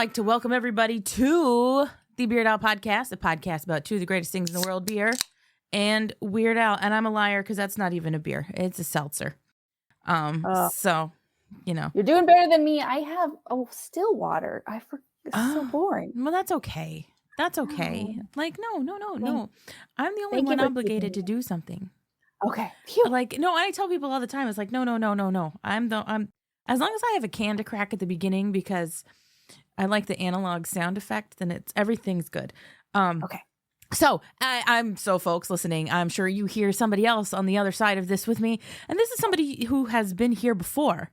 like to welcome everybody to the Weird Al Podcast, a podcast about two of the greatest things in the world, beer and Weird Al. And I'm a liar because that's not even a beer. It's a seltzer. So, you know. You're doing better than me. I have still water. It's so boring. Well, that's okay. That's okay. No. Like, no. I'm the only one obligated to do something. Okay. Phew. Like, no, I tell people all the time, it's like, no. I'm as long as I have a can to crack at the beginning, because I like the analog sound effect, then everything's good. Okay. So so folks listening, I'm sure you hear somebody else on the other side of this with me. And this is somebody who has been here before.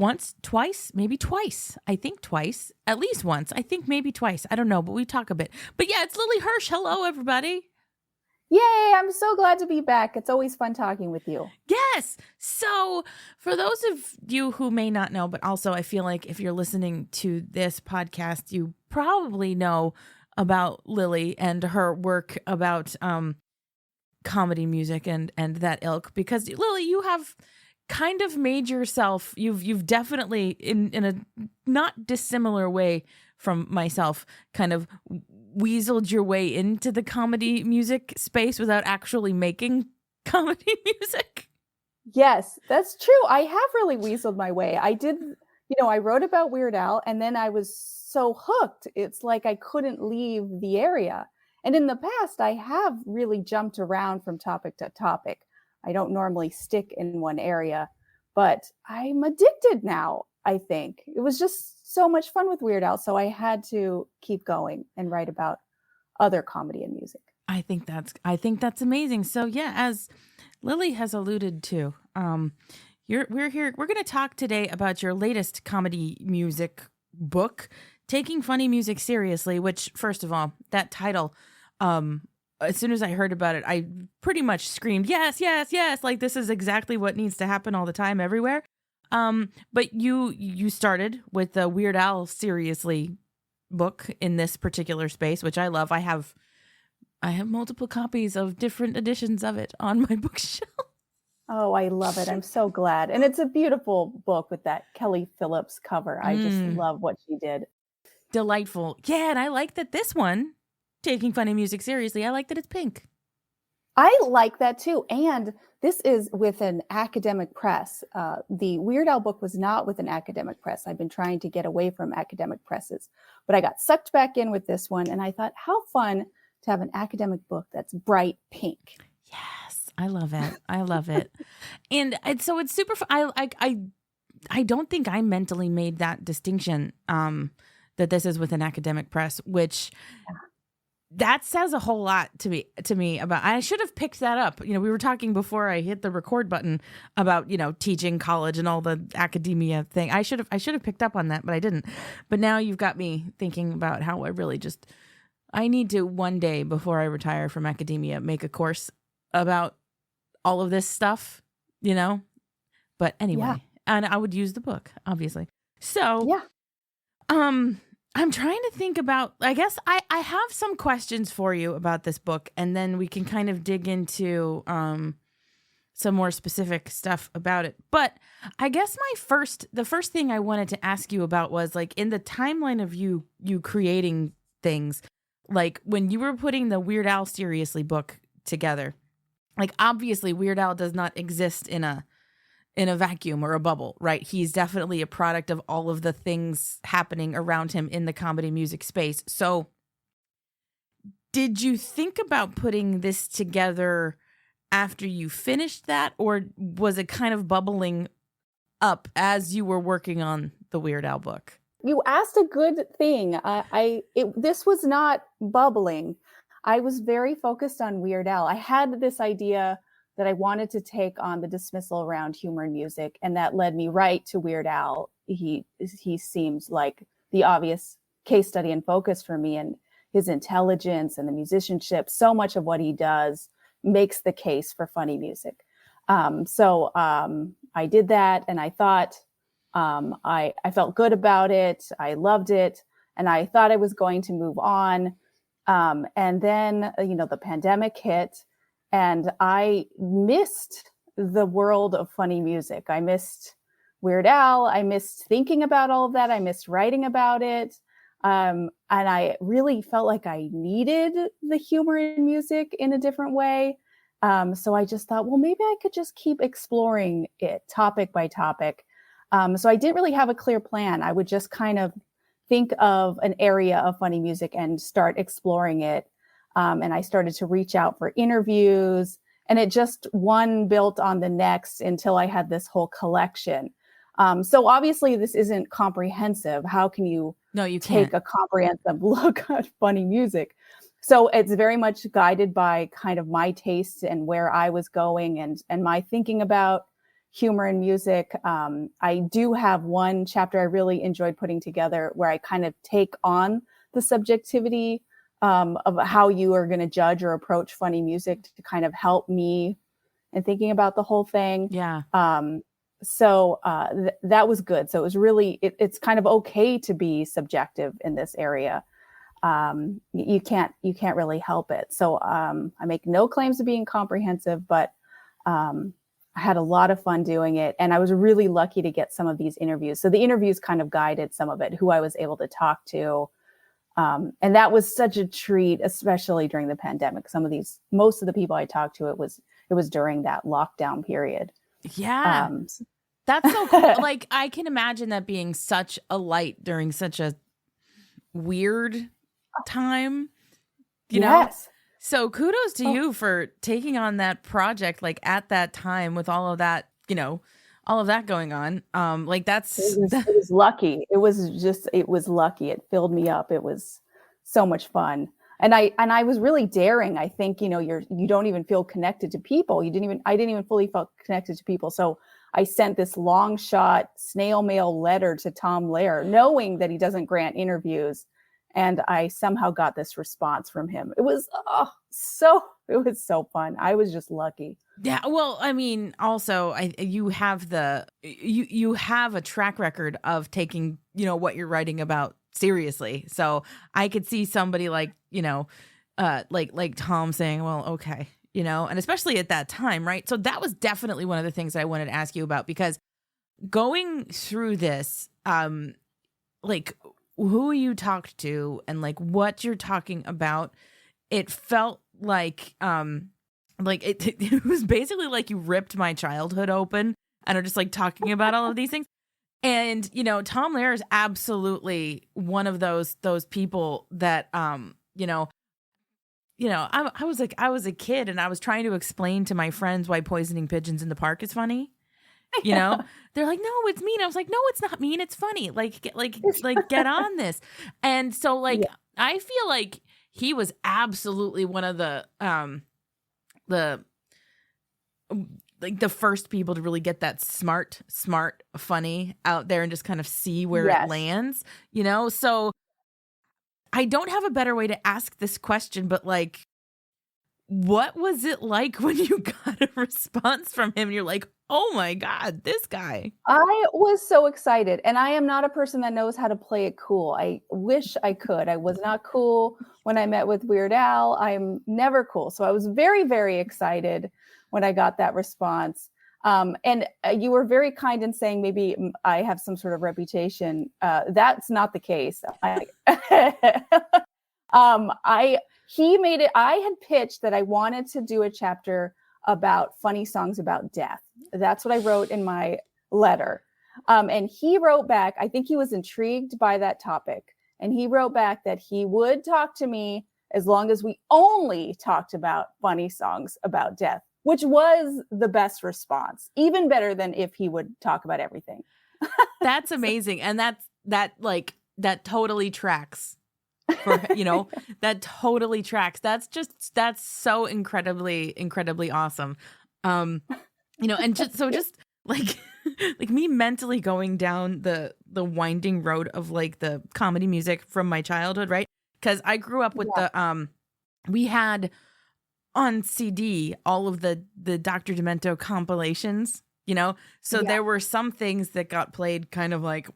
Once, twice, maybe twice. I think twice, at least once. I think maybe twice. I don't know, but we talk a bit. But yeah, it's Lily Hirsch. Hello, everybody. Yay, I'm so glad to be back. It's always fun talking with you. Yes. So for those of you who may not know, but also I feel like if you're listening to this podcast, you probably know about Lily and her work about comedy music and that ilk, because Lily, you have kind of made yourself, you've definitely in a not dissimilar way from myself kind of weaseled your way into the comedy music space without actually making comedy music. Yes, that's true. I have really weaseled my way. I did, I wrote about Weird Al, and then I was so hooked. It's like I couldn't leave the area. And in the past, I have really jumped around from topic to topic. I don't normally stick in one area, but I'm addicted now, I think. It was just so much fun with Weird Al, so I had to keep going and write about other comedy and music. I think that's amazing. So yeah, as Lily has alluded to, we're here. We're going to talk today about your latest comedy music book, Taking Funny Music Seriously. Which, first of all, that title, as soon as I heard about it, I pretty much screamed, yes. Like, this is exactly what needs to happen all the time, everywhere. But you started with the Weird Al Seriously book in this particular space, which I love. I have multiple copies of different editions of it on my bookshelf. Oh, I love it. I'm so glad. And it's a beautiful book with that Kelly Phillips cover. I just love what she did. Delightful. Yeah, and I like that this one, Taking Funny Music Seriously, I like that it's pink. I like that too. And this is with an academic press. The Weird Al book was not with an academic press. I've been trying to get away from academic presses, but I got sucked back in with this one. And I thought, how fun to have an academic book that's bright pink. Yes, I love it. I love it. And so it's super fun. I don't think I mentally made that distinction that this is with an academic press, which... Yeah. That says a whole lot to me about, I should have picked that up. We were talking before I hit the record button about, teaching college and all the academia thing. I should have picked up on that, but I didn't. But now you've got me thinking about how I need to one day before I retire from academia, make a course about all of this stuff, but anyway, yeah. And I would use the book, obviously. So, yeah. I'm trying to think about, I guess I have some questions for you about this book, and then we can kind of dig into some more specific stuff about it. But I guess the first thing I wanted to ask you about was, like, in the timeline of you creating things, like when you were putting the Weird Al Seriously book together, like, obviously Weird Al does not exist in a vacuum or a bubble, right? He's definitely a product of all of the things happening around him in the comedy music space. So did you think about putting this together after you finished that, or was it kind of bubbling up as you were working on the Weird Al book? You asked a good thing. This was not bubbling. I was very focused on Weird Al. I had this idea that I wanted to take on the dismissal around humor and music, and that led me right to Weird Al. He seems like the obvious case study and focus for me, and his intelligence and the musicianship. So much of what he does makes the case for funny music. So I did that, and I thought I felt good about it. I loved it, and I thought I was going to move on. And then the pandemic hit. And I missed the world of funny music. I missed Weird Al. I missed thinking about all of that. I missed writing about it. And I really felt like I needed the humor in music in a different way. So I just thought, well, maybe I could just keep exploring it topic by topic. So I didn't really have a clear plan. I would just kind of think of an area of funny music and start exploring it. And I started to reach out for interviews, and it just one built on the next until I had this whole collection. So obviously this isn't comprehensive. How can you take a comprehensive look at funny music? So it's very much guided by kind of my tastes and where I was going and my thinking about humor and music. I do have one chapter I really enjoyed putting together where I kind of take on the subjectivity of how you are going to judge or approach funny music to kind of help me in thinking about the whole thing. Yeah. So that was good. So it was really, it's kind of okay to be subjective in this area. You can't really help it. So I make no claims to being comprehensive, but I had a lot of fun doing it. And I was really lucky to get some of these interviews. So the interviews kind of guided some of it, who I was able to talk to. And that was such a treat, especially during the pandemic. Most of the people I talked to, it was during that lockdown period. Yeah. That's so cool. Like, I can imagine that being such a light during such a weird time, you know? So kudos to you for taking on that project, like at that time with all of that, all of that going on. Like it was lucky. It was lucky. It filled me up. It was so much fun. And I was really daring. I think, you don't even feel connected to people. I didn't even fully feel connected to people. So I sent this long shot snail mail letter to Tom Lehrer, knowing that he doesn't grant interviews. And I somehow got this response from him. It was so fun. I was just lucky. Yeah. Well, I mean, also you have you have a track record of taking, what you're writing about seriously. So I could see somebody like Tom saying, well, okay, and especially at that time. Right. So that was definitely one of the things that I wanted to ask you about, because going through this, like who you talked to and like what you're talking about, it felt like it was basically like you ripped my childhood open and are just like talking about all of these things. And, Tom Lehrer is absolutely one of those people that, I was a kid and I was trying to explain to my friends why poisoning pigeons in the park is funny. They're like, no, it's mean. I was like, no, it's not mean. It's funny. Get on this. And so I feel like he was absolutely one of the first people to really get that smart, funny out there and just kind of see where it lands, So I don't have a better way to ask this question, but what was it like when you got a response from him? You're like, oh my God, this guy. I was so excited. And I am not a person that knows how to play it cool. I wish I could. I was not cool when I met with Weird Al. I'm never cool. So I was very, very excited when I got that response. And you were very kind in saying maybe I have some sort of reputation. That's not the case. He made it. I had pitched that I wanted to do a chapter about funny songs about death. That's what I wrote in my letter. And he wrote back, I think he was intrigued by that topic. And he wrote back that he would talk to me as long as we only talked about funny songs about death, which was the best response, even better than if he would talk about everything. That's amazing. And that totally tracks. That totally tracks. That's so incredibly awesome. And just like me mentally going down the winding road of the comedy music from my childhood, right? Because I grew up with we had on CD all of the Dr. Demento compilations, there were some things that got played kind of like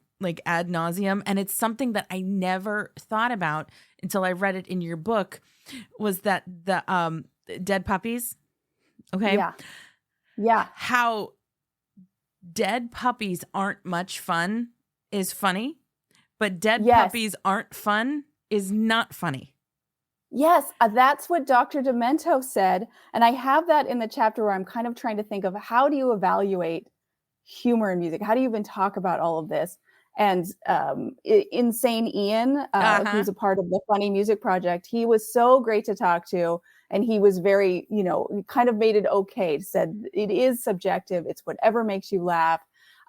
ad nauseum. And it's something that I never thought about until I read it in your book, was that the dead puppies. Okay. Yeah. How dead puppies aren't much fun is funny, but dead Yes. puppies aren't fun is not funny. Yes, that's what Dr. Demento said. And I have that in the chapter where I'm kind of trying to think of how do you evaluate humor in music? How do you even talk about all of this? And Insane Ian, who's a part of the Funny Music Project, he was so great to talk to. And he was very, he kind of made it okay, said it is subjective. It's whatever makes you laugh.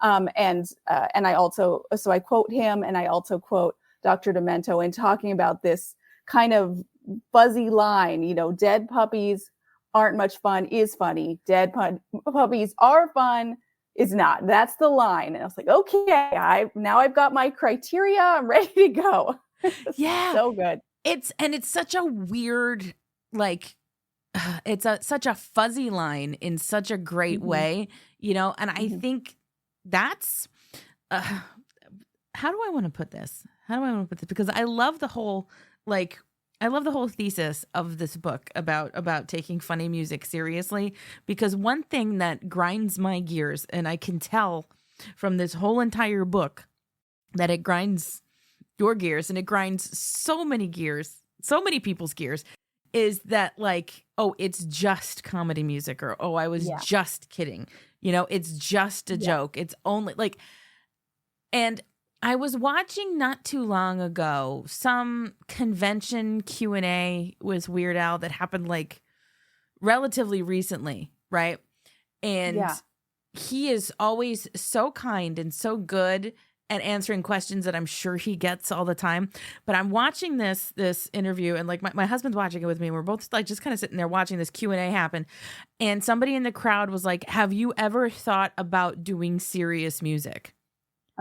And I also, so I quote him and I also quote Dr. Demento in talking about this kind of fuzzy line, dead puppies aren't much fun is funny. Dead puppies are fun is not. That's the line. And I was like, okay, I've got my criteria. I'm ready to go. Yeah. So good. It's such a weird, like, it's such a fuzzy line in such a great way, and I think that's, how do I want to put this? Because I love the whole, thesis of this book about taking funny music seriously, because one thing that grinds my gears, and I can tell from this whole entire book that it grinds your gears and it grinds so many people's gears, is that it's just comedy music, or I was just kidding, it's just a joke. It's only and I was watching not too long ago some convention Q&A with Weird Al that happened relatively recently, right? And he is always so kind and so good at answering questions that I'm sure he gets all the time. But I'm watching this interview, and my husband's watching it with me, and we're both just kind of sitting there watching this Q&A happen. And somebody in the crowd was like, "Have you ever thought about doing serious music?"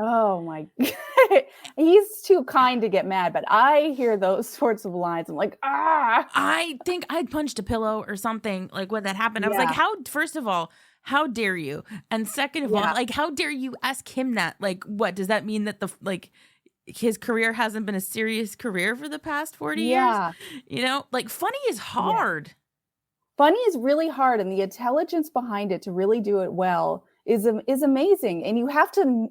Oh my God. He's too kind to get mad, but I hear those sorts of lines. I'm like, I think I'd punched a pillow or something when that happened. I was like, first of all, how dare you? And second of all, how dare you ask him that? what does that mean, that his career hasn't been a serious career for the past 40 years? Funny is hard. Yeah. Funny is really hard, and the intelligence behind it to really do it well is amazing. And you have to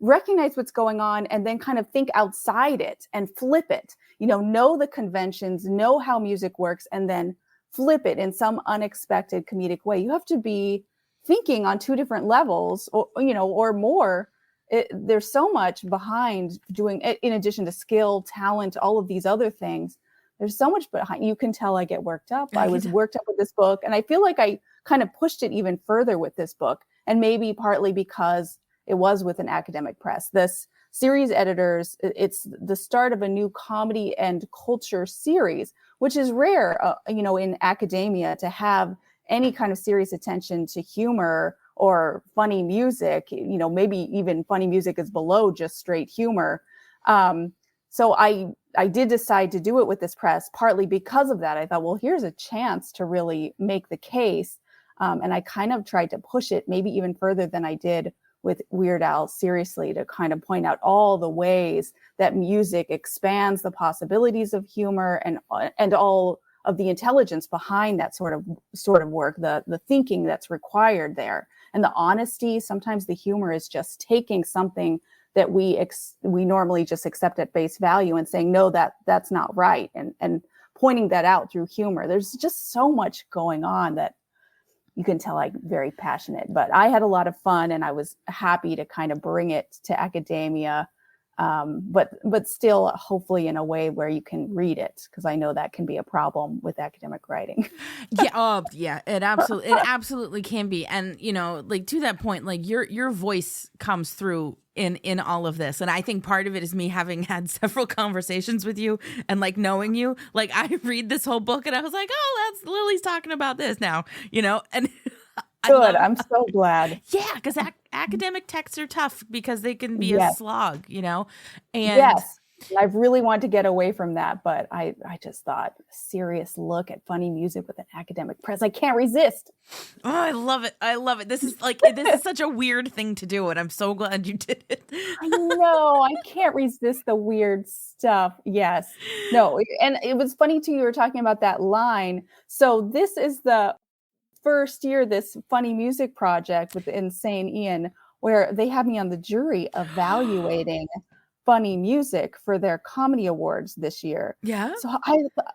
recognize what's going on and then kind of think outside it and flip it, know the conventions, know how music works, and then flip it in some unexpected comedic way. You have to be thinking on two different levels, or more. There's so much behind doing it, in addition to skill, talent, all of these other things. There's so much behind. You can tell I get worked up. I was worked up with this book, and I feel like I kind of pushed it even further with this book, and maybe partly because it was with an academic press. This series editors, it's the start of a new comedy and culture series, which is rare, in academia, to have any kind of serious attention to humor or funny music. Maybe even funny music is below just straight humor. So I did decide to do it with this press, partly because of that. I thought, well, here's a chance to really make the case. And I kind of tried to push it maybe even further than I did with Weird Al Seriously, to kind of point out all the ways that music expands the possibilities of humor and all of the intelligence behind that sort of work, the thinking that's required there, and the honesty. Sometimes the humor is just taking something that we normally just accept at face value and saying, no, that's not right, and pointing that out through humor. There's just so much going on that you can tell I'm very passionate, but I had a lot of fun, and I was happy to kind of bring it to academia, but still hopefully in a way where you can read it, because I know that can be a problem with academic writing. It absolutely can be. And to that point, your voice comes through in all of this, and I think part of it is me having had several conversations with you and knowing you. I read this whole book and I was like, oh, that's Lily's talking about this now, and good. I'm so glad. Yeah, because academic texts are tough because they can be a slog, and yes, I've really wanted to get away from that, but I just thought, a serious look at funny music with an academic press, I can't resist. Oh, I love it. This is such a weird thing to do, and I'm so glad you did it. I know, I can't resist the weird stuff. Yes. No, and it was funny too, you were talking about that line. So this is the first year this funny music project with Insane Ian where they had me on the jury evaluating funny music for their comedy awards this year. Yeah.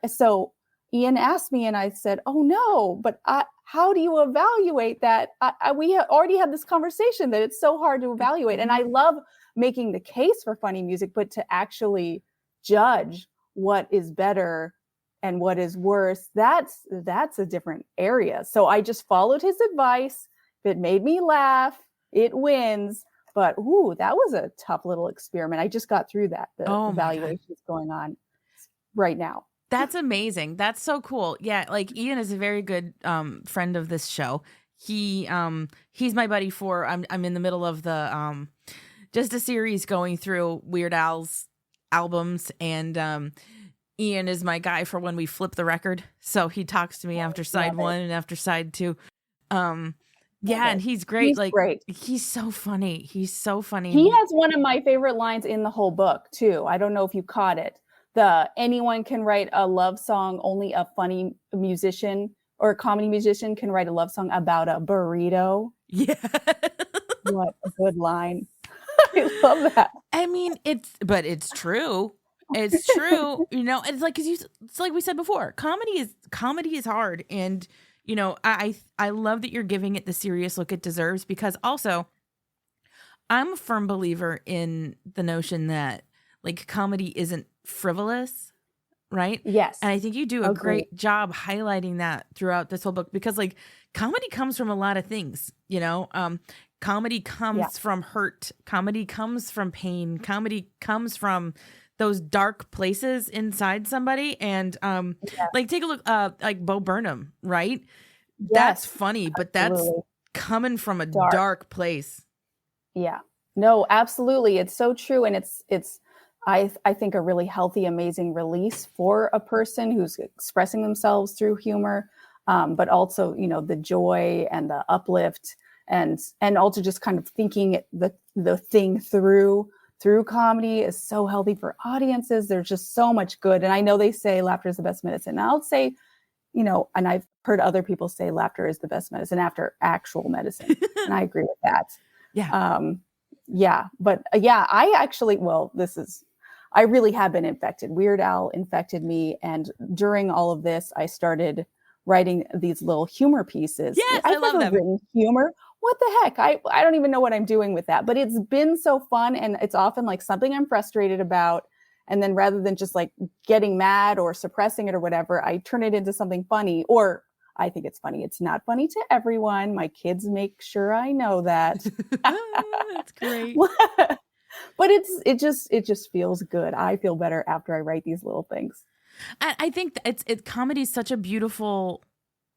So Ian asked me, and I said, "Oh no, but how do you evaluate that?" We already had this conversation that it's so hard to evaluate, and I love making the case for funny music, but to actually judge what is better and what is worse, that's a different area. So I just followed his advice. If it made me laugh, it wins. But that was a tough little experiment. I just got through that. The evaluation is going on right now. That's amazing. That's so cool. Yeah, like Ian is a very good friend of this show. He's my buddy for I'm in the middle of the just a series going through Weird Al's albums, and Ian is my guy for when we flip the record. So he talks to me after side 1 and after side 2. Yeah, and he's great. He's great. He's so funny. He's so funny. He has one of my favorite lines in the whole book too. I don't know if you caught it. Anyone can write a love song, only a funny musician or a comedy musician can write a love song about a burrito. Yeah. What a good line. I love that. I mean, it's true. It's true. It's like, it's like we said before, comedy is hard. And, I love that you're giving it the serious look it deserves, because also I'm a firm believer in the notion that like comedy isn't frivolous, right? Yes. And I think you do a great job highlighting that throughout this whole book, because like comedy comes from a lot of things, comedy comes from hurt, comedy comes from pain, comedy comes from those dark places inside somebody. And like take a look like Bo Burnham, right? Yes, that's funny, but that's coming from a dark place. Yeah. No, absolutely. It's so true. And it's I think a really healthy, amazing release for a person who's expressing themselves through humor, but also, the joy and the uplift, and also just kind of thinking the thing through comedy is so healthy for audiences. There's just so much good. And I know they say laughter is the best medicine. And I'll say, and I've heard other people say laughter is the best medicine after actual medicine. And I agree with that. Yeah. But I actually, I really have been infected. Weird Al infected me. And during all of this, I started writing these little humor pieces. Yes, I love them. Written humor. What the heck? I don't even know what I'm doing with that, but it's been so fun. And it's often like something I'm frustrated about. And then rather than just like getting mad or suppressing it or whatever, I turn it into something funny, or I think it's funny. It's not funny to everyone. My kids make sure I know that. That's great. But it just feels good. I feel better after I write these little things. I think comedy is such a beautiful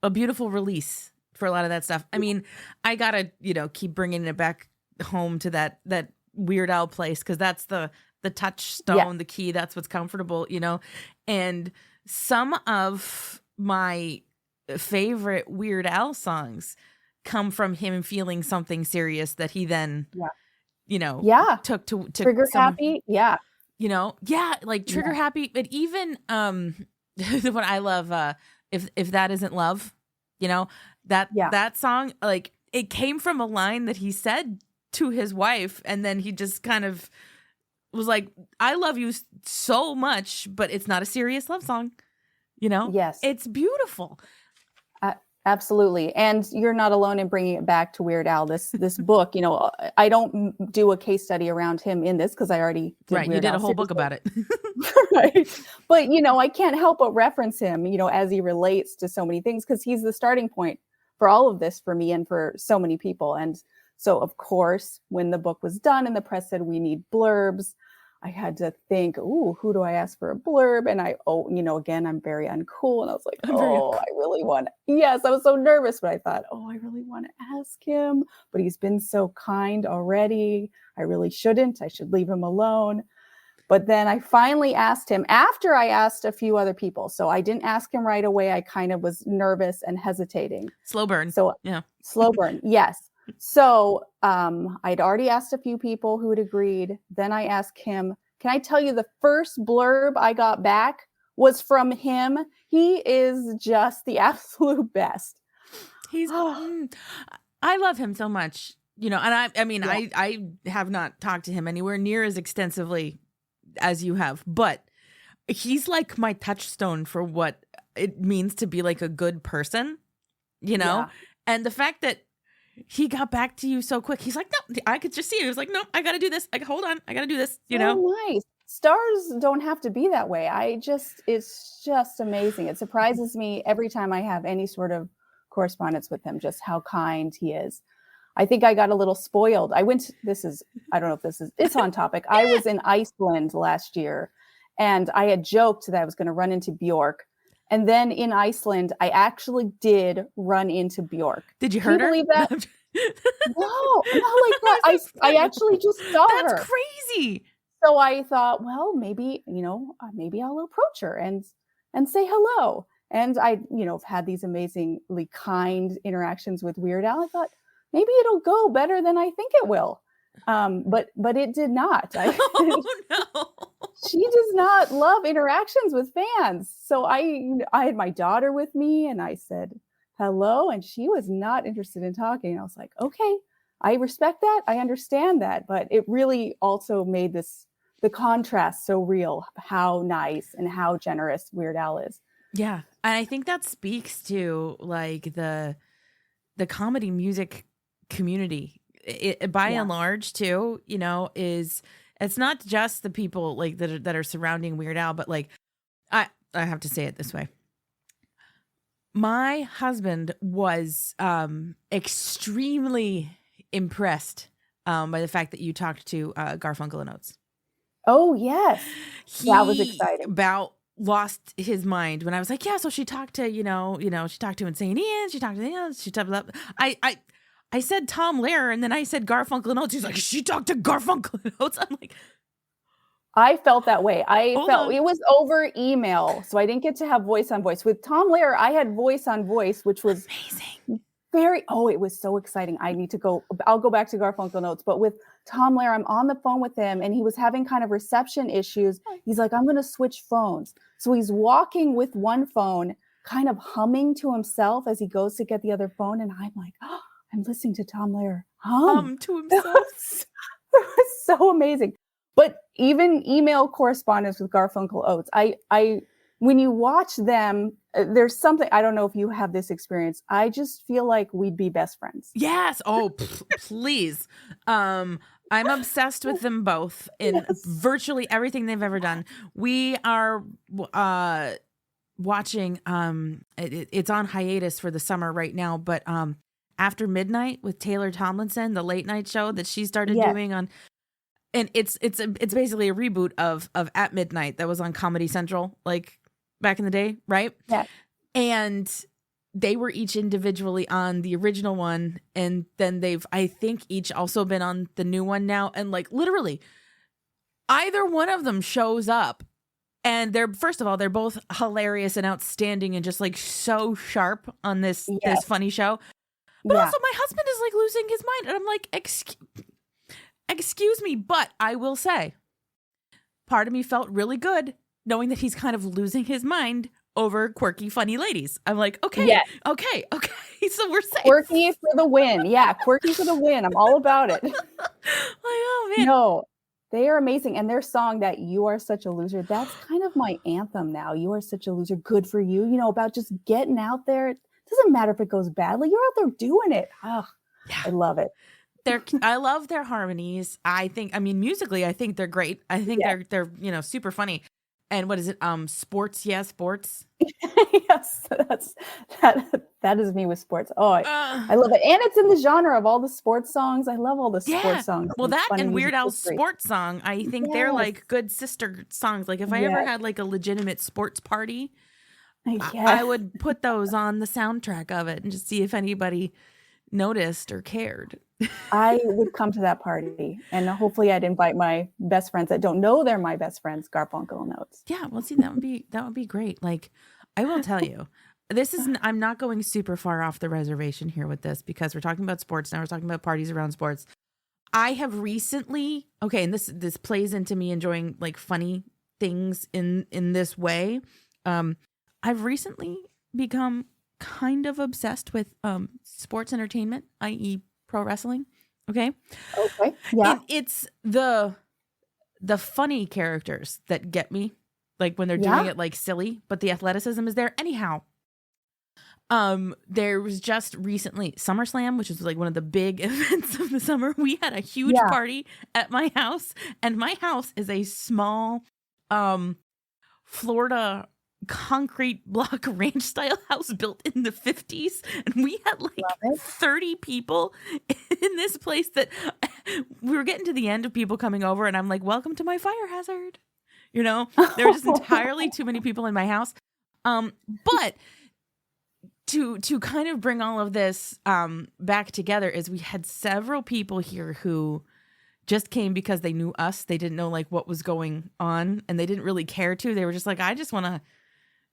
release for a lot of that stuff. I mean, I gotta keep bringing it back home to that Weird Al place, because that's the touchstone, the key. That's what's comfortable, And some of my favorite Weird Al songs come from him feeling something serious that he then took to Trigger Happy. Like Trigger Happy. But even what I love, if that isn't love, that song, like it came from a line that he said to his wife, and then he just kind of was like, I love you so much, but it's not a serious love song. Yes, it's beautiful. Absolutely. And you're not alone in bringing it back to Weird Al. This book, I don't do a case study around him in this because I already did. Right. You did a whole book about it. Right. But, I can't help but reference him, as he relates to so many things, because he's the starting point for all of this for me and for so many people. And so, of course, when the book was done and the press said we need blurbs, I had to think, who do I ask for a blurb? And again, I'm very uncool. And I was like, I really want, yes, I was so nervous, but I thought, I really want to ask him, but he's been so kind already. I really shouldn't. I should leave him alone. But then I finally asked him after I asked a few other people. So I didn't ask him right away. I kind of was nervous and hesitating. Slow burn. So yeah, slow burn. Yes. So I'd already asked a few people who had agreed. Then I asked him, can I tell you the first blurb I got back was from him? He is just the absolute best. I love him so much. you know, and I mean, Yeah. I have not talked to him anywhere near as extensively as you have, but he's like my touchstone for what it means to be like a good person, you know? Yeah. And the fact that he got back to you so quick, he's like, no, I could just see it. He was like, no, I got to do this. Hold on. I got to do this, you know? So nice. Stars don't have to be that way. It's just amazing. It surprises me every time I have any sort of correspondence with him, just how kind he is. I think I got a little spoiled. I don't know if it's on topic. I was in Iceland last year and I had joked that I was going to run into Bjork. And then in Iceland, I actually did run into Bjork. Did you hurt her? Believe that? No, not like that. I actually just saw her. That's crazy. So I thought, well, maybe I'll approach her and say hello. And I, have had these amazingly kind interactions with Weird Al. I thought maybe it'll go better than I think it will. But it did not. Oh no. She does not love interactions with fans. So I had my daughter with me and I said hello, and she was not interested in talking. I was like, okay, I respect that. I understand that. But it really also made the contrast so real, how nice and how generous Weird Al is. Yeah. And I think that speaks to like the comedy music community. By and large too, it's not just the people like that are surrounding Weird Al, but like I have to say it this way. My husband was extremely impressed by the fact that you talked to Garfunkel and Oates. Oh that was exciting. About lost his mind when I was like, yeah. So she talked to she talked to Insane Ian. She talked to I said Tom Lehrer and then I said Garfunkel and Oates. He's like, she talked to Garfunkel and Oates. I'm like, I felt that way. It was over email, so I didn't get to have voice on voice. With Tom Lehrer, I had voice on voice, which was amazing. It was so exciting. I'll go back to Garfunkel and Oates, but with Tom Lehrer, I'm on the phone with him and he was having kind of reception issues. He's like, I'm going to switch phones. So he's walking with one phone, kind of humming to himself as he goes to get the other phone. And I'm like, oh, I'm listening to Tom Lehrer hum to himself. It was so amazing. But even email correspondence with Garfunkel Oates, when you watch them, there's something, I don't know if you have this experience. I just feel like we'd be best friends. Yes. Oh, please. I'm obsessed with them both in virtually everything they've ever done. We are watching, it's on hiatus for the summer right now, but After Midnight with Taylor Tomlinson, the late night show that she started doing on, and it's basically a reboot of At Midnight that was on Comedy Central, like back in the day, right? Yeah. And they were each individually on the original one, and then they've, I think, each also been on the new one now. And like literally, either one of them shows up, and first of all, they're both hilarious and outstanding, and just like so sharp on this funny show. But also, my husband is like losing his mind, and I'm like, excuse me, but I will say, part of me felt really good knowing that he's kind of losing his mind over quirky, funny ladies. I'm like, okay. So we're safe. Quirky for the win. Yeah, quirky for the win. I'm all about it. Like, oh man. No, they are amazing. And their song that You Are Such a Loser, that's kind of my anthem now. You are such a loser. Good for you. About just getting out there. It doesn't matter if it goes badly. You're out there doing it. Oh, yeah. I love it. I love their harmonies. Musically, I think they're great. I think they're super funny. And what is it? Sports, sports. Yes, that is me with sports. Oh, I love it, and it's in the genre of all the sports songs. I love all the sports songs. Well, that and Weird Al's sports song, I think they're like good sister songs. Like if I ever had like a legitimate sports party, I would put those on the soundtrack of it and just see if anybody noticed or cared. I would come to that party, and hopefully I'd invite my best friends that don't know they're my best friends, Garfunkel and Oates. Yeah, well, see, that would be great. Like, I will tell you, I'm not going super far off the reservation here with this, because we're talking about sports now. We're talking about parties around sports. I have recently, and this plays into me enjoying like funny things in this way. I've recently become kind of obsessed with sports entertainment, i.e. pro wrestling. Okay. Okay. Yeah. And it's the funny characters that get me, like when they're doing Yeah. it like silly, but the athleticism is there. Anyhow, there was just recently SummerSlam, which is like one of the big events of the summer. We had a huge Yeah. party at my house, and my house is a small Florida concrete block ranch style house built in the 50s, and we had like Love it. 30 people in this place that we were getting to the end of people coming over, and I'm like, welcome to my fire hazard. You know, there were just entirely too many people in my house. But to kind of bring all of this back together is we had several people here who just came because they knew us. They didn't know like what was going on, and they didn't really care to. They were just like, I just want to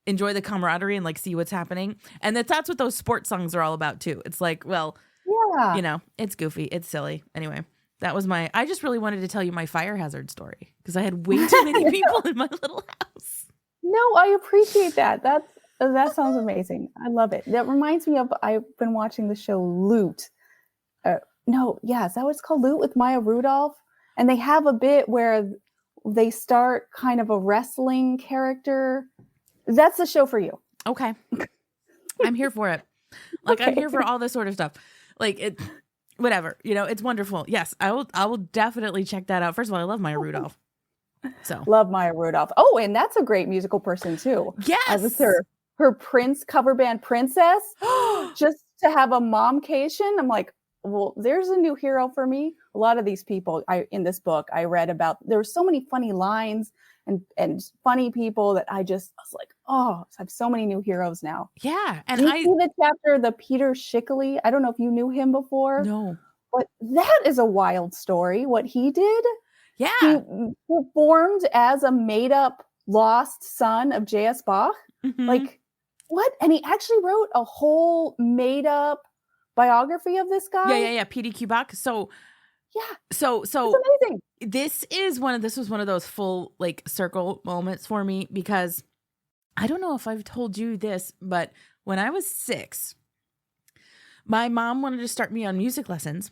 enjoy the camaraderie and like see what's happening. And that's what those sports songs are all about too. It's like, well, Yeah. you know, it's goofy, it's silly. Anyway, that was I just really wanted to tell you my fire hazard story because I had way too many people in my little house. No, I appreciate that. That sounds amazing. I love it. That reminds me of, I've been watching the show Loot. Is that what it's called? Loot with Maya Rudolph. And they have a bit where they start kind of a wrestling character. That's the show for you. Okay. I'm here for it. Like, Okay. I'm here for all this sort of stuff. Like, it, whatever, you know, it's wonderful. Yes, I will definitely check that out. First of all, I love Maya Rudolph. So Love Maya Rudolph. Oh, and that's a great musical person too. yes. I was her Prince cover band Princess. Just to have a momcation, I'm like, well, there's a new hero for me. A lot of these people in this book I read about, there were so many funny lines and funny people that I was like, oh, I have so many new heroes now. Yeah. And Did you see the chapter, the Peter Schickley? I don't know if you knew him before. No. But that is a wild story, what he did. Yeah. He performed as a made-up lost son of J.S. Bach. Mhm. Like, what? And he actually wrote a whole made-up biography of this guy. Yeah. PDQ Bach. So Yeah. So It's amazing. this was one of those full like circle moments for me because I don't know if I've told you this, but when I was 6, my mom wanted to start me on music lessons.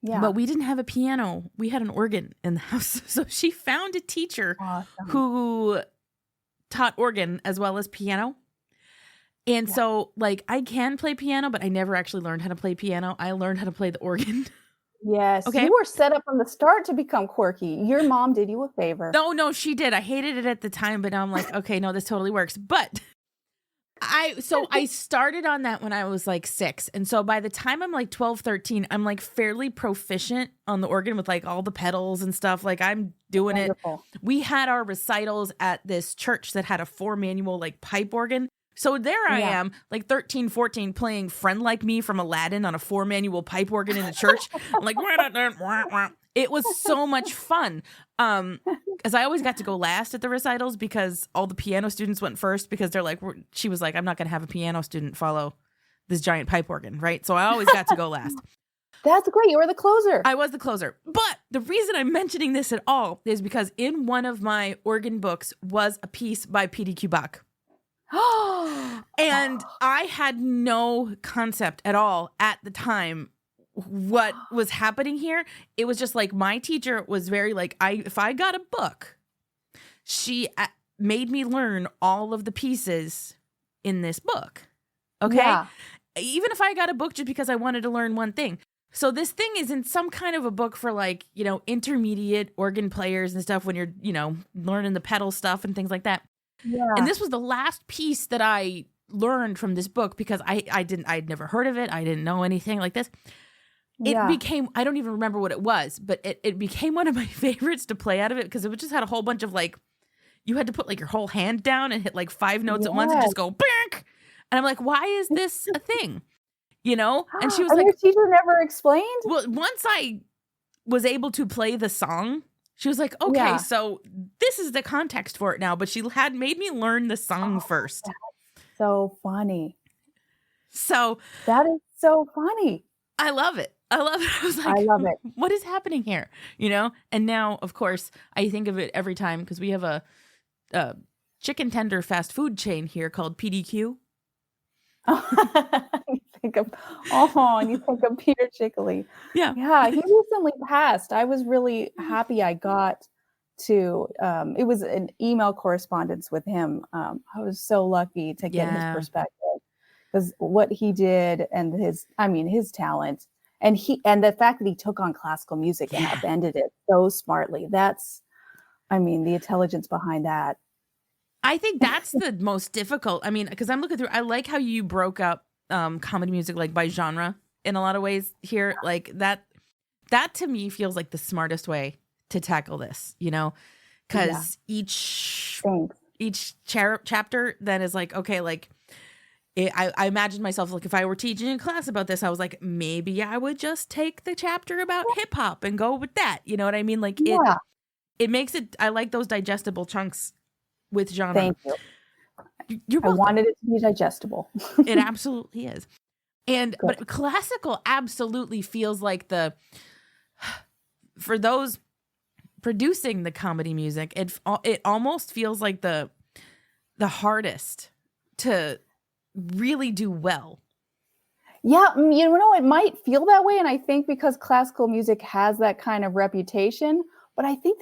Yeah. But we didn't have a piano. We had an organ in the house. So she found a teacher Awesome. who taught organ as well as piano. And so like I can play piano, but I never actually learned how to play piano. I learned how to play the organ. Yes. Okay. You were set up from the start to become quirky. Your mom did you a favor. No, she did. I hated it at the time, but now I'm like, okay, no, this totally works. But I started on that when I was like 6. And so by the time I'm like 12, 13, I'm like fairly proficient on the organ with like all the pedals and stuff. Like I'm doing Wonderful. it. We had our recitals at this church that had a 4-manual like pipe organ. So there I am, like 13, 14, playing Friend Like Me from Aladdin on a 4-manual pipe organ in a church. I'm like, it was so much fun. Because I always got to go last at the recitals because all the piano students went first because they're like, she was like, I'm not going to have a piano student follow this giant pipe organ, right? So I always got to go last. That's great. You were the closer. I was the closer. But the reason I'm mentioning this at all is because in one of my organ books was a piece by PDQ Bach. And I had no concept at all at the time what was happening here. It was just like my teacher was very like, if I got a book, she made me learn all of the pieces in this book. Okay. Yeah. Even if I got a book just because I wanted to learn one thing. So this thing is in some kind of a book for like, you know, intermediate organ players and stuff when you're, you know, learning the pedal stuff and things like that. Yeah. And this was the last piece that I learned from this book because I'd never heard of it. I didn't know anything like this. It became, I don't even remember what it was, but it became one of my favorites to play out of it because it just had a whole bunch of like, you had to put like your whole hand down and hit like 5 notes at once and just go, Bink! And I'm like, why is this a thing? You know? And she was like, your teacher never explained? well, once I was able to play the song, she was like, okay, so this is the context for it now. But she had made me learn the song first. That's so funny. So that is so funny. I love it. I love it. I was like, I love it. What is happening here? You know? And now, of course, I think of it every time because we have a chicken tender fast food chain here called PDQ. think of Peter Chickely. Yeah. Yeah, he recently passed. I was really happy I got to it was an email correspondence with him. I was so lucky to get his perspective, because what he did and his talent, and the fact that he took on classical music and upended it so smartly. That's, the intelligence behind that. I think that's the most difficult. Because I'm looking through, I like how you broke up comedy music like by genre in a lot of ways here. Like that to me feels like the smartest way to tackle this, because each chapter then is like, okay, like I imagined myself, like if I were teaching in class about this, I was like, maybe I would just take the chapter about hip hop and go with that. You know what I mean? Like it makes it, I like those digestible chunks with genre. Thank you. You're welcome. I wanted it to be digestible. It absolutely is. But classical absolutely feels like for those producing the comedy music, it almost feels like the hardest to really do well. Yeah, it might feel that way, and I think because classical music has that kind of reputation, but I think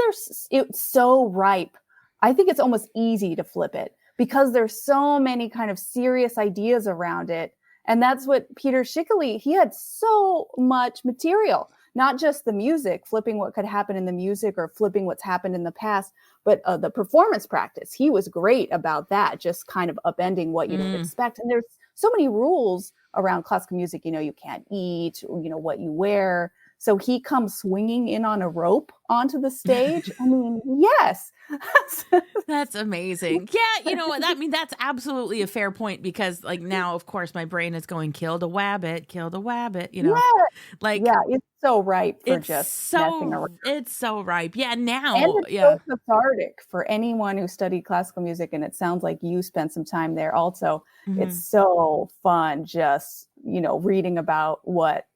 it's so ripe. I think it's almost easy to flip it because there's so many kind of serious ideas around it. And that's what Peter Chickely, he had so much material, not just the music, flipping what could happen in the music or flipping what's happened in the past, but the performance practice. He was great about that, just kind of upending what you'd expect. And there's so many rules around classical music. You can't eat, what you wear. So he comes swinging in on a rope onto the stage. Yes. That's amazing. Yeah, you know what? That's absolutely a fair point, because like now, of course, my brain is going, kill the wabbit, Yeah. It's so ripe for just messing around. It's so ripe. Yeah, now. And it's so cathartic for anyone who studied classical music, and it sounds like you spent some time there also. Mm-hmm. It's so fun just, reading about what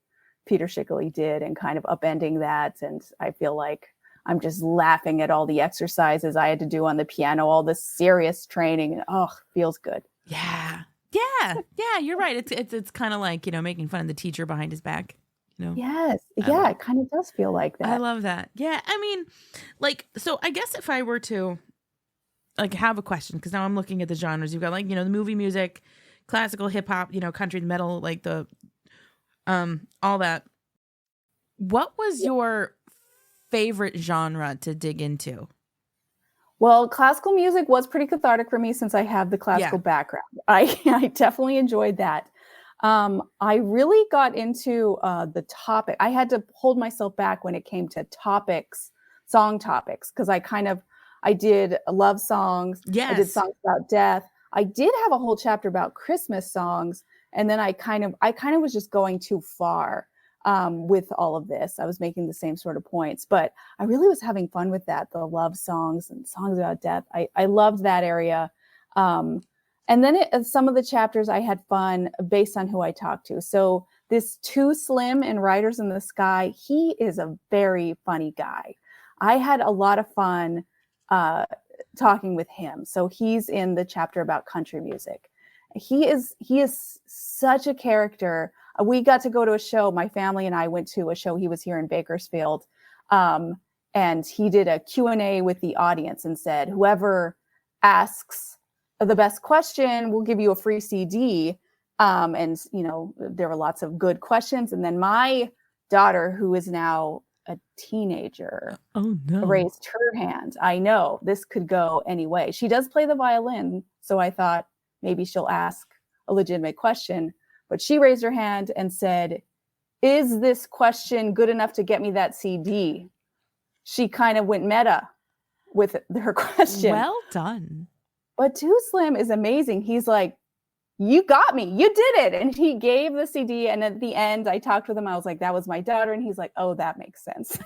Peter Chickely did and kind of upending that. And I feel like I'm just laughing at all the exercises I had to do on the piano, all the serious training. And feels good. Yeah. You're right. It's kind of like, making fun of the teacher behind his back. Yes. Yeah, it kind of does feel like that. I love that. Yeah. So I guess if I were to like have a question, because now I'm looking at the genres, you've got like, the movie music, classical, hip hop, country, metal, like the all that. What was your favorite genre to dig into? Well, classical music was pretty cathartic for me since I have the classical background. I definitely enjoyed that. I really got into the topic. I had to hold myself back when it came to song topics, because I did love songs. Yes. I did songs about death. I did have a whole chapter about Christmas songs. And then I kind of was just going too far with all of this. I was making the same sort of points, but I really was having fun with that. The love songs and songs about death. I loved that area. And then some of the chapters I had fun based on who I talked to. So this Too Slim in Riders in the Sky, he is a very funny guy. I had a lot of fun talking with him. So he's in the chapter about country music. He is such a character. We got to go to a show. My family and I went to a show. He was here in Bakersfield. And he did a Q&A with the audience and said, whoever asks the best question, we'll give you a free CD. And, there were lots of good questions. And then my daughter, who is now a teenager, raised her hand. I know this could go any way. She does play the violin. So I thought, maybe she'll ask a legitimate question, but she raised her hand and said, "Is this question good enough to get me that CD?" She kind of went meta with her question. Well done. But Too Slim is amazing. He's like, "You got me. You did it." And he gave the CD. And at the end, I talked with him. I was like, "That was my daughter." And he's like, "Oh, that makes sense."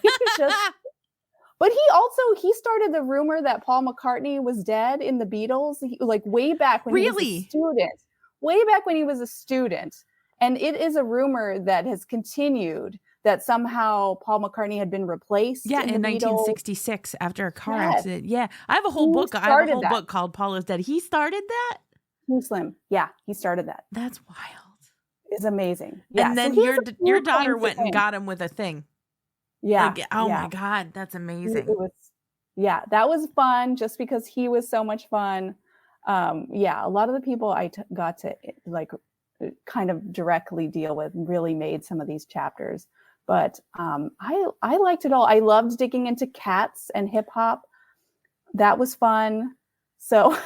But he started the rumor that Paul McCartney was dead in the Beatles, way back when he was a student. Way back when he was a student. And it is a rumor that has continued that somehow Paul McCartney had been replaced. Yeah, in 1966 after a car accident. Yeah, I have a whole book. I have a whole book called Paul is Dead. He started that? Too Slim. Yeah, he started that. That's wild. is amazing. Yeah. And then so he has a few your daughter claims to went and fame. got him with a thing. Yeah. Like, oh yeah. my God, that's amazing. It was, yeah, that was fun just because he was so much fun. Yeah, a lot of the people I got to like kind of directly deal with really made some of these chapters. But I liked it all. I loved digging into cats and hip hop. That was fun. So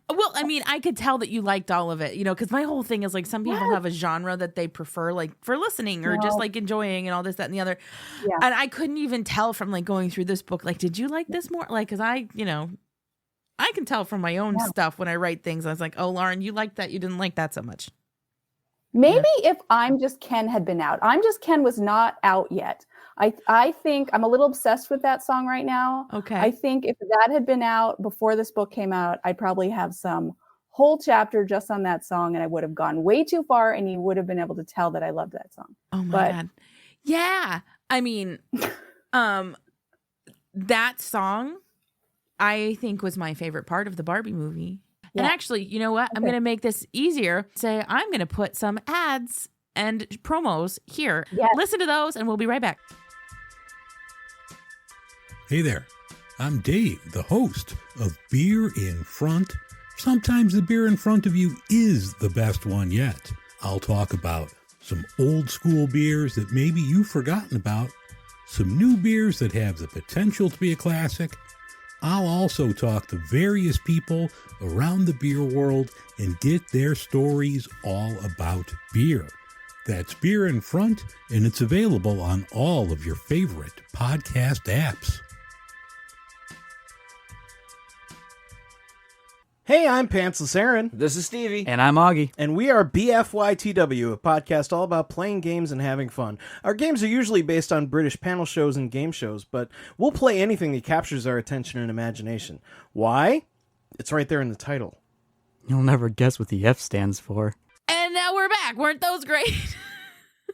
well, I mean, I could tell that you liked all of it, you know, because my whole thing is like some people have a genre that they prefer, like for listening or just like enjoying and all this, that, and the other. Yeah. And I couldn't even tell from like going through this book, like, did you like this more? Like, because I can tell from my own stuff when I write things. I was like, oh, Lauren, you liked that. You didn't like that so much. Maybe if I'm Just Ken had been out. I'm Just Ken was not out yet. I think I'm a little obsessed with that song right now. Okay. I think if that had been out before this book came out, I'd probably have some whole chapter just on that song, and I would have gone way too far, and you would have been able to tell that I loved that song. Oh my God. Yeah. I mean, that song I think was my favorite part of the Barbie movie. Yeah. And actually, you know what? Okay. I'm going to make this easier. Say I'm going to put some ads and promos here. Yes. Listen to those and we'll be right back. Hey there. I'm Dave, the host of Beer in Front. Sometimes the beer in front of you is the best one yet. I'll talk about some old school beers that maybe you've forgotten about, some new beers that have the potential to be a classic. I'll also talk to various people around the beer world and get their stories all about beer. That's Beer in Front, and it's available on all of your favorite podcast apps. Hey, I'm Pantsless Aaron. This is Stevie. And I'm Augie. And we are BFYTW, a podcast all about playing games and having fun. Our games are usually based on British panel shows and game shows, but we'll play anything that captures our attention and imagination. Why? It's right there in the title. You'll never guess what the F stands for. And now we're back. Weren't those great?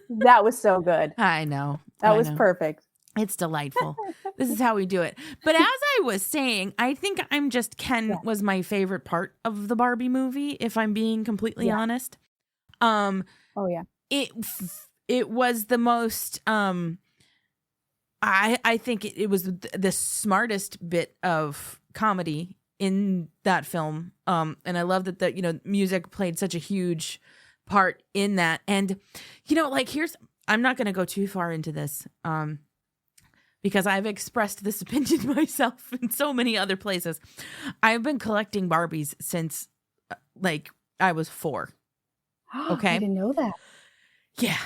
That was so good. I know. That was perfect. It's delightful. This is how we do it. But as I was saying, I think I'm Just Ken was my favorite part of the Barbie movie, if I'm being completely honest. Oh yeah. It was the most I think it was the smartest bit of comedy in that film. And I love that the music played such a huge part in that. And like I'm not going to go too far into this. Because I've expressed this opinion myself in so many other places. I've been collecting Barbies since, I was 4. Okay? I didn't know that. Yeah.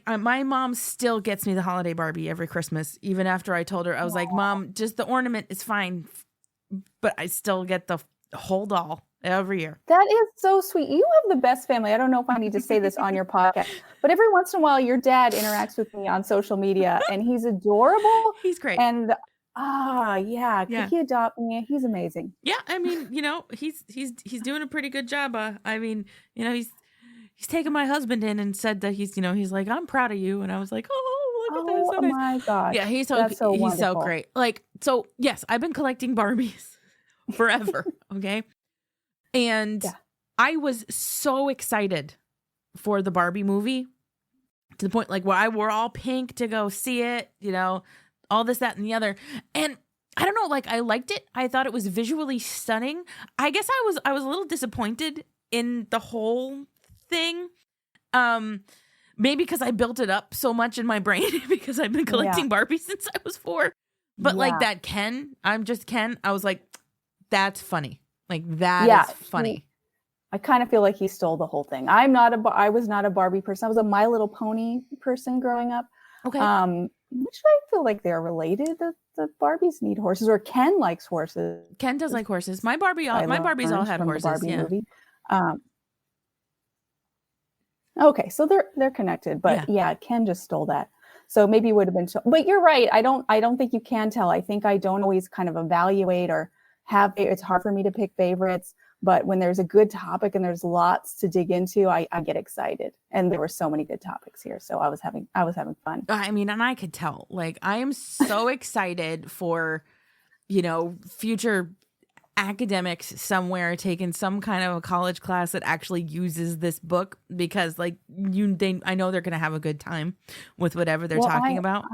My mom still gets me the holiday Barbie every Christmas, even after I told her, I was like, Mom, just the ornament is fine, but I still get the whole doll every year. That is so sweet. You have the best family. I don't know if I need to say this on your podcast, but every once in a while, your dad interacts with me on social media, and he's adorable. He's great. And could he adopt me? He's amazing. Yeah, I mean, he's doing a pretty good job. I mean, he's taken my husband in and said that he's like, I'm proud of you, and I was like, oh, look at that. So nice. My God. Yeah, he's so great. So yes, I've been collecting Barbies forever. Okay. And I was so excited for the Barbie movie to the point we're all pink to go see it, all this, that, and the other. And I don't know, I liked it. I thought it was visually stunning. I guess I was a little disappointed in the whole thing. Maybe because I built it up so much in my brain because I've been collecting Barbies since I was 4. But that Ken, I'm Just Ken, I was like, that's funny. That is funny. I kind of feel like he stole the whole thing. I was not a Barbie person. I was a My Little Pony person growing up. Okay. Which I feel like they're related. The Barbies need horses, or Ken likes horses. Ken does like horses. My Barbies all had horses. Barbie movie. Okay, so they're connected, but Ken just stole that. So maybe it would have been. But you're right. I don't think you can tell. I think I don't always kind of evaluate or have. It's hard for me to pick favorites. But when there's a good topic and there's lots to dig into, I get excited. And there were so many good topics here. So I was having fun. I mean, and I could tell, I am so excited for, future academics somewhere taking some kind of a college class that actually uses this book, because like I know they're going to have a good time with whatever they're talking about.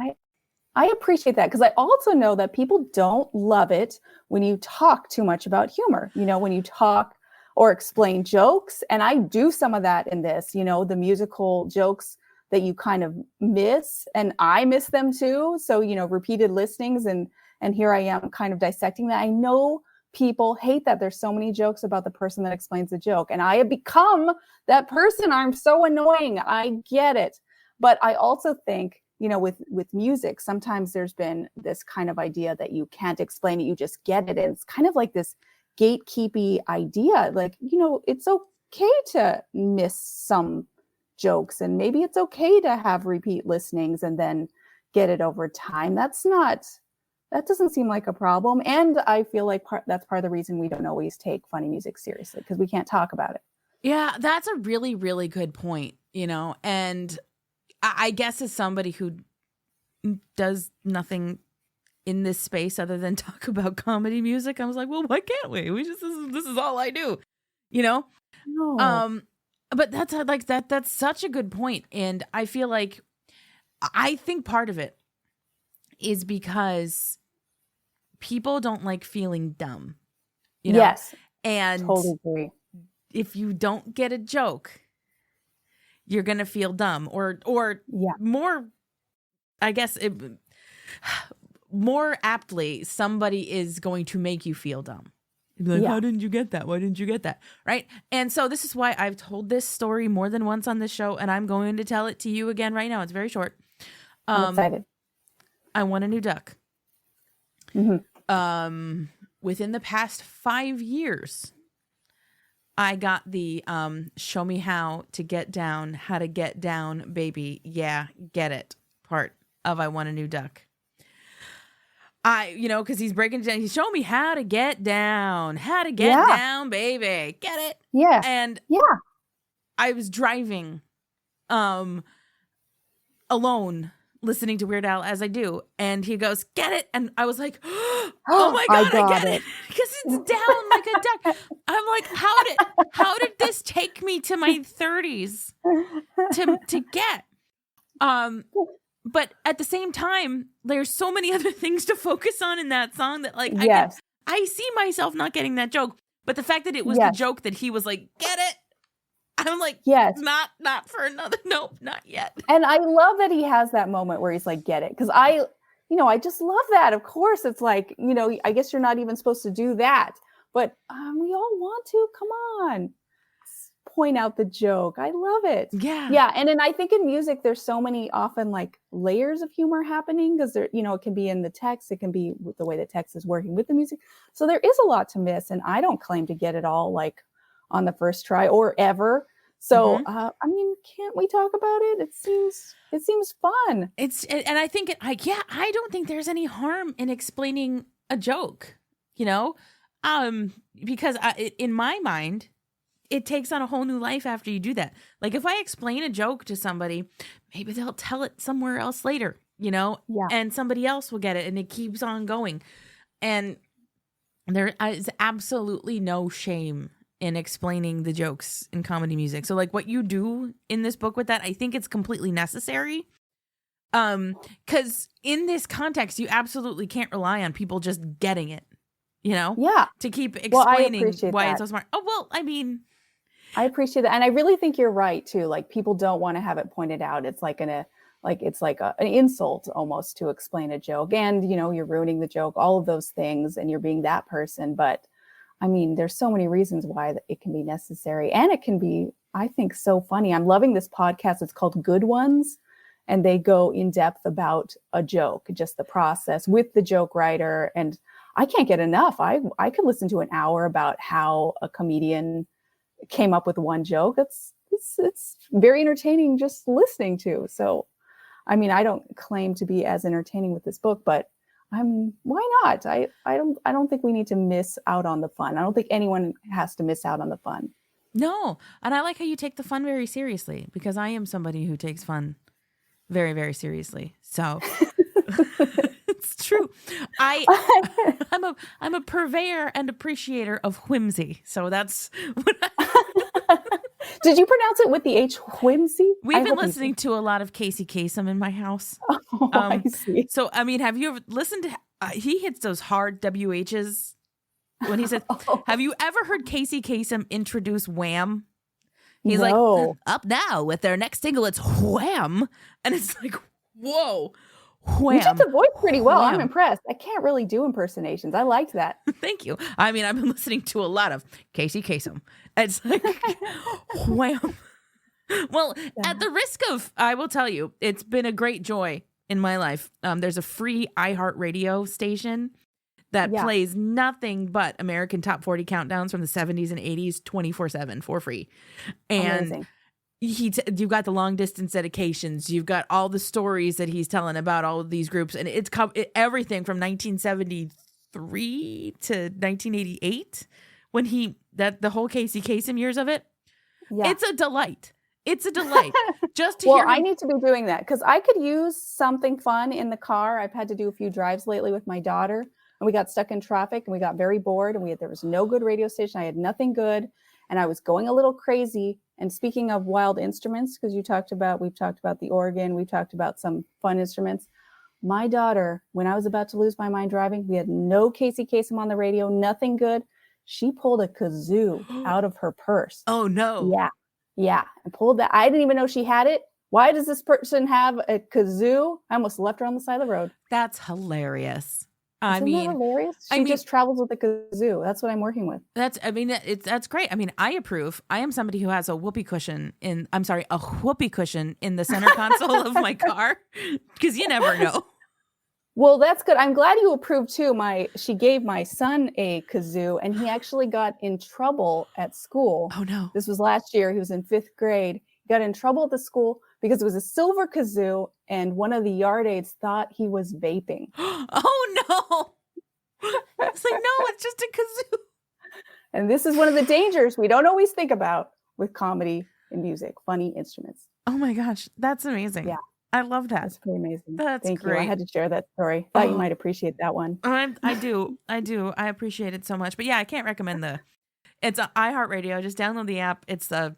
I appreciate that, because I also know that people don't love it when you talk too much about humor, when you talk or explain jokes. And I do some of that in this, the musical jokes that you kind of miss, and I miss them too. So, repeated listenings, and here I am kind of dissecting that. I know people hate that there's so many jokes about the person that explains the joke, and I have become that person. I'm so annoying. I get it. But I also think, with music, sometimes there's been this kind of idea that you can't explain it, you just get it. And it's kind of like this gatekeepy idea. Like, it's okay to miss some jokes, and maybe it's okay to have repeat listenings and then get it over time. That doesn't seem like a problem. And I feel like that's part of the reason we don't always take funny music seriously, because we can't talk about it. Yeah, that's a really, really good point, and I guess as somebody who does nothing in this space other than talk about comedy music, I was like, well, why can't we? This is all I do, No. But that's such a good point. And I feel like, I think part of it is because people don't like feeling dumb, Yes. And totally agree. If you don't get a joke, you're going to feel dumb, or more, I guess, more aptly, somebody is going to make you feel dumb. You'd be like, how didn't you get that? Why didn't you get that? Right. And so this is why I've told this story more than once on this show, and I'm going to tell it to you again right now. It's very short. I'm excited. I want a new duck. Mm-hmm. Within the past 5 years, I got the show me how to get down, baby. Yeah, get it part of I Want a New Duck. Because he's breaking it down. He's showing me how to get down, down, baby. Get it? Yeah. And I was driving alone, listening to Weird Al as I do, and he goes, get it? And I was like, oh my God, I get it. Because it's down like a duck. I'm like, how did this take me to my 30s to get? But at the same time, there's so many other things to focus on in that song that, like, I see myself not getting that joke. But the fact that it was the joke that he was like, get it? I'm like, not for another. Nope, not yet. And I love that he has that moment where he's like, get it. Because I just love that. Of course, it's like, I guess you're not even supposed to do that. But we all want to. Come on. Point out the joke. I love it. Yeah. And then I think in music, there's so many often like layers of humor happening, because there, it can be in the text. It can be with the way the text is working with the music. So there is a lot to miss. And I don't claim to get it all like on the first try or ever. So, can't we talk about it? It seems fun. And I think I don't think there's any harm in explaining a joke, because in my mind, it takes on a whole new life after you do that. Like if I explain a joke to somebody, maybe they'll tell it somewhere else later, and somebody else will get it, and it keeps on going. And there is absolutely no shame in explaining the jokes in comedy music. So like what you do in this book with that, I think it's completely necessary. Because in this context, you absolutely can't rely on people just getting it, to keep explaining why it's so smart. Oh, well, I appreciate that. And I really think you're right too. Like people don't want to have it pointed out. It's like an insult almost to explain a joke, and, you're ruining the joke, all of those things, and you're being that person. But there's so many reasons why it can be necessary, and it can be, I think, so funny. I'm loving this podcast. It's called Good Ones, and they go in depth about a joke, just the process with the joke writer. And I can't get enough. I could listen to an hour about how a comedian came up with one joke. It's very entertaining just listening to. So, I don't claim to be as entertaining with this book, but why not? I don't think we need to miss out on the fun. I don't think anyone has to miss out on the fun. No. And I like how you take the fun very seriously, because I am somebody who takes fun very, very seriously. So It's true. I'm a purveyor and appreciator of whimsy. So that's what Did you pronounce it with the H, whimsy? we've been listening to a lot of Casey Kasem in my house. Oh, I see. So, I mean, have you ever listened to, he hits those hard WHs when he says, have you ever heard Casey Kasem introduce Wham? He's like, up now with their next single, it's Wham. And it's like, whoa, Wham. You did the voice pretty well. Wham. I'm impressed. I can't really do impersonations. I liked that. Thank you. I mean, I've been listening to a lot of Casey Kasem. It's like, Wham. Well, at the risk of, I will tell you, it's been a great joy in my life. There's a free iHeartRadio station that plays nothing but American Top 40 countdowns from the 70s and 80s 24/7 for free. And you've got the long distance dedications. You've got all the stories that he's telling about all of these groups. And it's everything from 1973 to 1988 when the whole Casey Kasem years of it. Yeah. It's a delight. It's a delight just to hear him. I need to be doing that because I could use something fun in the car. I've had to do a few drives lately with my daughter, and we got stuck in traffic and we got very bored, and there was no good radio station. I had nothing good, and I was going a little crazy. And speaking of wild instruments, because we've talked about the organ, we've talked about some fun instruments. My daughter, when I was about to lose my mind driving, we had no Casey Kasem on the radio, nothing good. She pulled a kazoo out of her purse. Oh no! Yeah, and pulled that. I didn't even know she had it. Why does this person have a kazoo? I almost left her on the side of the road. That's hilarious. Isn't that hilarious? She just travels with a kazoo. That's what I'm working with. That's great. I mean, I approve. I am somebody who has a whoopee cushion in the center console of my car because you never know. Well, that's good. I'm glad you approved too. She gave my son a kazoo, and he actually got in trouble at school. Oh no! This was last year. He was in 5th grade. He got in trouble at the school because it was a silver kazoo, and one of the yard aides thought he was vaping. Oh no! It's like, no, it's just a kazoo. And this is one of the dangers we don't always think about with comedy and music, funny instruments. Oh my gosh, that's amazing. Yeah. I love that. That's pretty amazing. Thank you. I had to share that story. Thought you might appreciate that one. I do. I appreciate it so much. But yeah, I can't recommend it's a iHeartRadio. Just download the app. It's the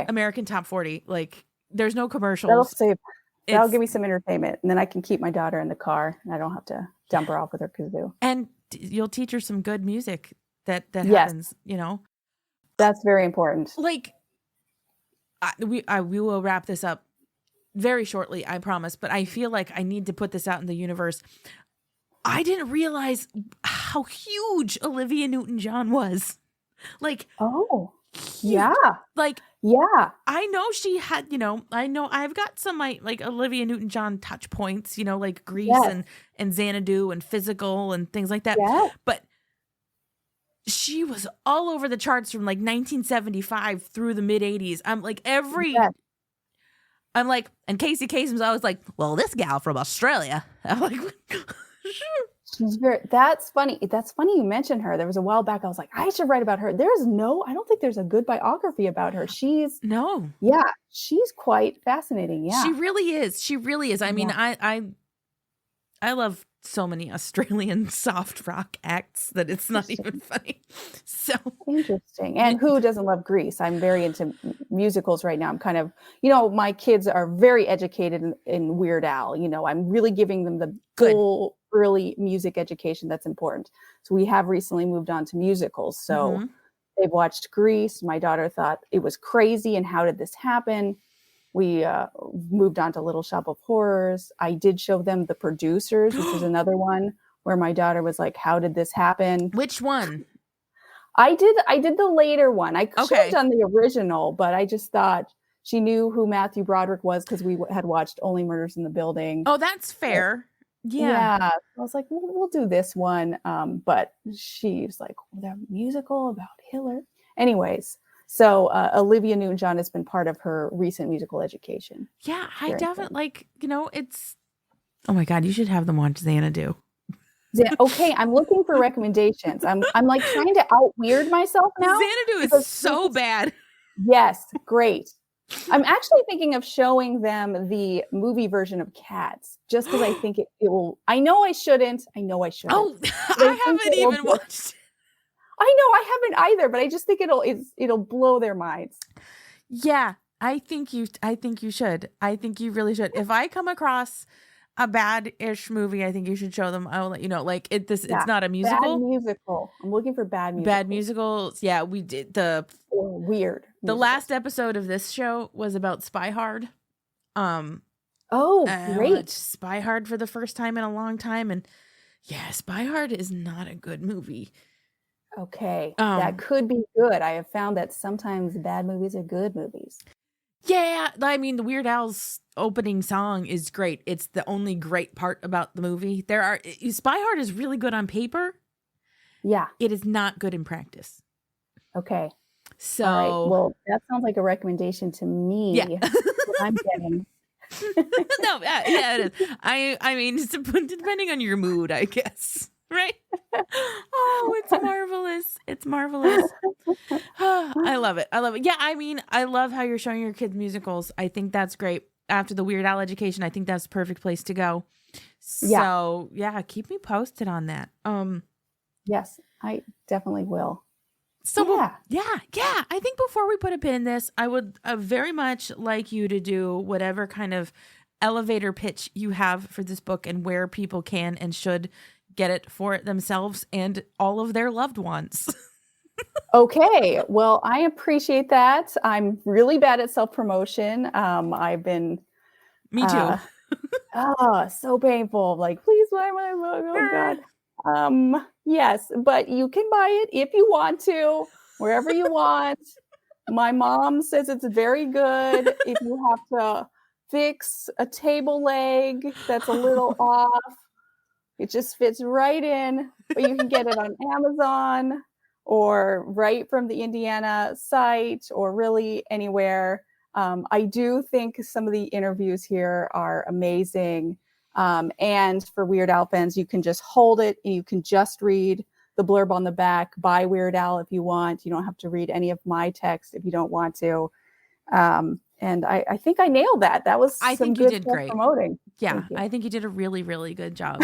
American Top 40. Like, there's no commercials. That'll give me some entertainment, and then I can keep my daughter in the car, and I don't have to dump her off with her kazoo. And you'll teach her some good music that happens. You know, that's very important. Like, we will wrap this up very shortly, I promise, but I feel like I need to put this out in the universe. I didn't realize how huge Olivia Newton-John was. Like, yeah. Like, yeah. I know she had, I know I've got some like Olivia Newton-John touch points, like Grease and Xanadu and Physical and things like that. Yeah. But she was all over the charts from like 1975 through the mid 80s. I'm like and Casey Kasem's always like, well, this gal from Australia. I'm like, she's that's funny. That's funny you mentioned her. There was a while back I was like, I should write about her. I don't think there's a good biography about her. She's quite fascinating. Yeah. She really is. I mean, I love so many Australian soft rock acts that it's not even funny. So interesting. And who doesn't love Grease? I'm very into musicals right now. I'm kind of, my kids are very educated in Weird Al. I'm really giving them the full early music education that's important. So we have recently moved on to musicals. So they've watched Grease. My daughter thought it was crazy. And how did this happen? We moved on to Little Shop of Horrors. I did show them The Producers, which is another one where my daughter was like, how did this happen? Which one? I did the later one. I should have done the original, but I just thought she knew who Matthew Broderick was because we had watched Only Murders in the Building. Oh, that's fair. Yeah. I was like, we'll do this one. But she's like, the musical about Hitler. Anyways. So Olivia Newton-John has been part of her recent musical education. Yeah, I definitely it's. Oh my God, you should have them watch Xanadu. Okay, I'm looking for recommendations. I'm like trying to out weird myself now. Xanadu is so bad. Yes, great. I'm actually thinking of showing them the movie version of Cats, just because I think it will. I know I shouldn't. Oh, But I think haven't it will even just- watched it. I know I haven't either, but I just think it'll blow their minds. Yeah, I think you should. I think you really should. If I come across a bad-ish movie, I think you should show them. I will let you know. Like it's not a musical. Bad musical. I'm looking for bad musicals. Bad musicals. Yeah, we did Or weird. the musicals. last episode of this show was about Spy Hard. Oh, I great. watched Spy Hard for the first time in a long time, and yeah, Spy Hard is not a good movie. Okay, Um, that could be good. I have found that sometimes bad movies are good movies. Yeah, I mean, the Weird Al's opening song is great. It's the only great part about the movie. Spy Hard is really good on paper. Yeah. It is not good in practice. Okay. So, All right. Well, that sounds like a recommendation to me. Yeah. What I'm getting. no, yeah, it is. I mean, it's depending on your mood, I guess. Right? Oh, it's marvelous. It's marvelous. I love it. I love it. Yeah, I mean, I love how you're showing your kids musicals. I think that's great. After the Weird Al education, I think that's the perfect place to go. So, yeah, keep me posted on that. Yes, I definitely will. So, Yeah. yeah. I think before we put a pin in this, I would very much like you to do whatever kind of elevator pitch you have for this book and where people can and should get it for it themselves and all of their loved ones. Okay. Well, I appreciate that. I'm really bad at self-promotion. I've been Me too. so painful. Like, please buy my book. Oh God. Yes, but you can buy it if you want to, wherever you want. My mom says it's very good. If you have to fix a table leg that's a little off, it just fits right in. But you can get it on Amazon or right from the Indiana site or really anywhere. I do think some of the interviews here are amazing. And for Weird Al fans, you can just hold it and you can just read the blurb on the back by Weird Al if you want. You don't have to read any of my text if you don't want to. And I think I nailed that. That was I some think you good did great. promoting. Yeah, Thank you. I think you did a really, really good job.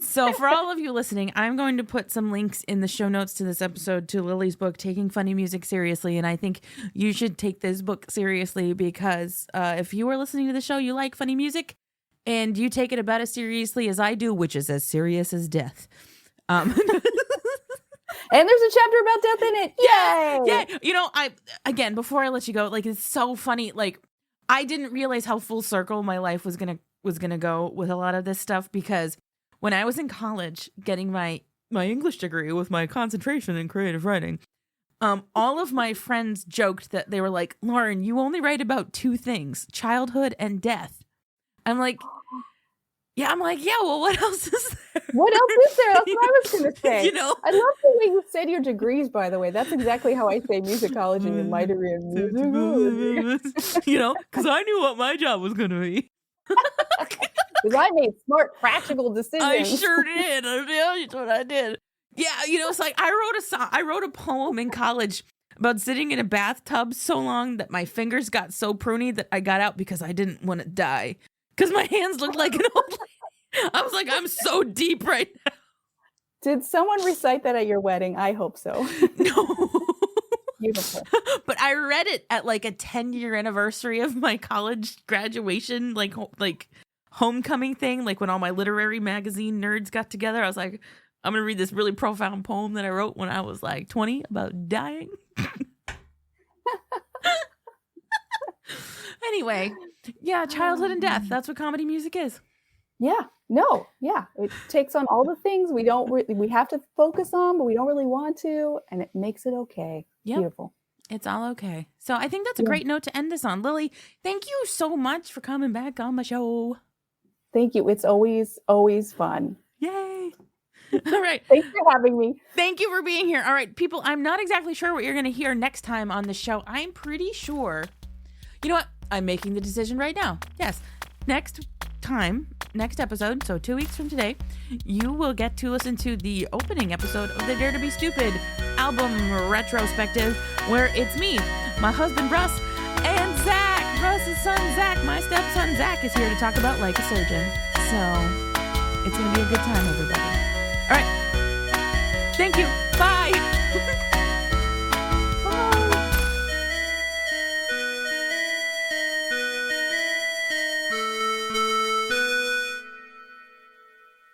So for all of you listening, I'm going to put some links in the show notes to this episode to Lily's book, Taking Funny Music Seriously. And I think you should take this book seriously because if you are listening to the show, you like funny music and you take it about as seriously as I do, which is as serious as death. And there's a chapter about death in it. Yay! Yeah. You know, again, before I let you go, like, it's so funny. Like, I didn't realize how full circle my life was gonna go with a lot of this stuff because when I was in college getting my English degree with my concentration in creative writing, all of my friends joked that they were like, Lauren, you only write about two things, childhood and death. I'm like, yeah, well, what else is there? What else is there? That's what I was going to say. You know? I love the way you said your degrees, by the way. That's exactly how I say musicology in my degree. You know, because I knew what my job was going to be. Because I made smart, practical decisions. I sure did. I'll tell you what I did. Yeah, you know, it's like I wrote a poem in college about sitting in a bathtub so long that my fingers got so pruny that I got out because I didn't want to die. Because my hands looked like an old lady. I was like, I'm so deep right now. Did someone recite that at your wedding? I hope so. No. Beautiful. But I read it at like a 10-year anniversary of my college graduation, like homecoming thing, like when all my literary magazine nerds got together. I was like, I'm going to read this really profound poem that I wrote when I was like 20 about dying. Anyway, yeah, childhood and death. That's what comedy music is. Yeah. No. Yeah. It takes on all the things we have to focus on, but we don't really want to, and it makes it okay. Yep. Beautiful. It's all okay. So I think that's a great note to end this on. Lily, thank you so much for coming back on my show. Thank you. It's always fun. Yay. All right. Thanks for having me. Thank you for being here. All right, people, I'm not exactly sure what you're going to hear next time on the show. I'm pretty sure. You know what? I'm making the decision right now. Yes. Next episode, so 2 weeks from today, you will get to listen to the opening episode of the Dare to Be Stupid album retrospective, where it's me, my husband Russ, and Zach. son Zach, my stepson Zach, is here to talk about Like a Surgeon. So it's going to be a good time, everybody. All right. Thank you. Bye.